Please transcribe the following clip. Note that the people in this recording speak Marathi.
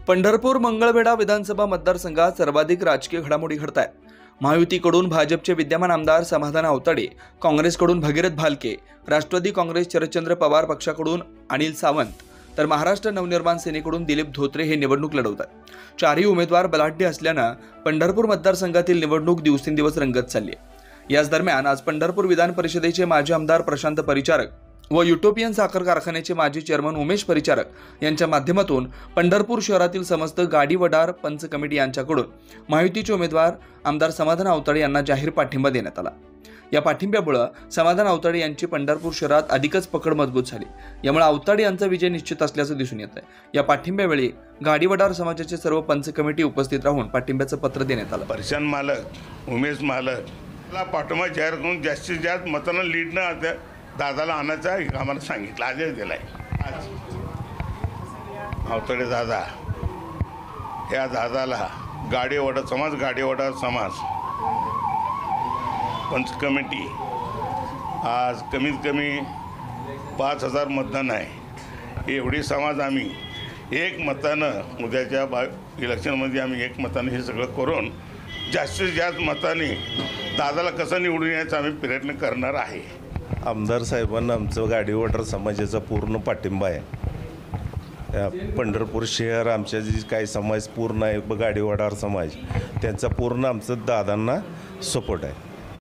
पंढरपूर मंगळवेढा विधानसभा मतदारसंघात सर्वाधिक राजकीय घडामोडी घडत आहेत। महायुतीकडून भाजपचे विद्यमान आमदार समाधान आवताडे, काँग्रेसकडून भगीरथ भालके, राष्ट्रवादी काँग्रेस शरदचंद्र पवार पक्षाकडून अनिल सावंत, तर महाराष्ट्र नवनिर्माण सेनेकडून दिलीप धोत्रे हे निवडणूक लढवतात। चारही उमेदवार बलाढ्य असल्याने पंढरपूर मतदारसंघातील निवडणूक दिवसेंदिवस रंगत चालली आहे। याच दरम्यान आज पंढरपूर विधान परिषदेचे माजी आमदार प्रशांत परिचारक व युटोपियन साखर कारखान्याचे माजी चेअरमन उमेश परिचारक यांच्या माध्यमातून पंढरपूर शहरातील समस्त गाडी वडार पंच कमिटी यांच्याकडून महायुतीचे उमेदवार आमदार समाधान आवताडे यांना जाहीर पाठिंबा देण्यात आला। या पाठिंब्यामुळे समाधान आवताडे यांची पंढरपूर शहरात अधिकच पकड मजबूत झाली। यामुळे आवताडे यांचा विजय निश्चित असल्याचं दिसून येत आहे। या पाठिंब्यावेळी गाडी वडार समाजाचे सर्व पंच कमिटी उपस्थित राहून पाठिंब्याचं पत्र देण्यात आलं। परिचान मालक उमेश मालक ला पाठिंबा जाहीर करून जास्तीत जास्त मतांना लीड न दादाला आणायचा आम्हाला सांगितलं, आदेश दिलाय। आज आवताडे दादा या दादाला गाडीवडा समाज पंच कमिटी आज कमीत कमी 5000 मतदान आहे। एवढी समाज आम्ही एक मतानं उद्याच्या इलेक्शनमध्ये आम्ही एक मतानं हे सगळं करून जास्तीत जास्त मताने दादाला कसं निवडून यायचा आम्ही प्रयत्न करणार आहे। आमदार साहेबांना आमचं गाडी वडार समाजाचा पूर्ण पाठिंबा आहे। पंढरपूर शहर आमच्या जे काही समाज पूर्ण आहे गाडी वडार समाज त्यांचा पूर्ण आमचं दादांना सपोर्ट आहे।